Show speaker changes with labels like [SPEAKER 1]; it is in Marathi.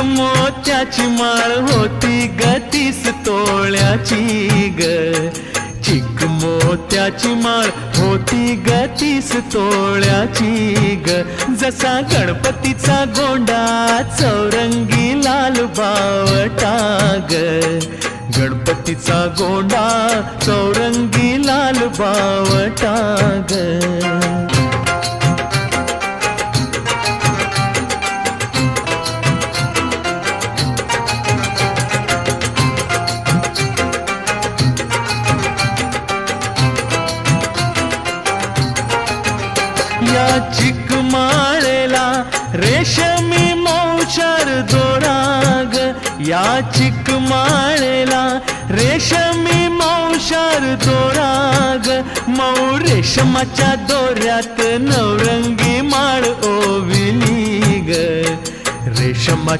[SPEAKER 1] मोत्याची माळ होती ग 30 तोळ्याची ग, चिक मोत्याची माळ होती ग 30 तोळ्याची ग. जसा गणपतीचा गोंडा चौरंगी लाल बावटा ग, गणपतीचा गोंडा चौरंगी लाल बावटा ग. या चिकमाळेला रेशमी मौचार दोराग, या चिकमाळेला रेशमी मौचार दोराग. मऊ रेशमाच्या दोऱ्यात नवरंगी माळ ओविली ग, रेशमा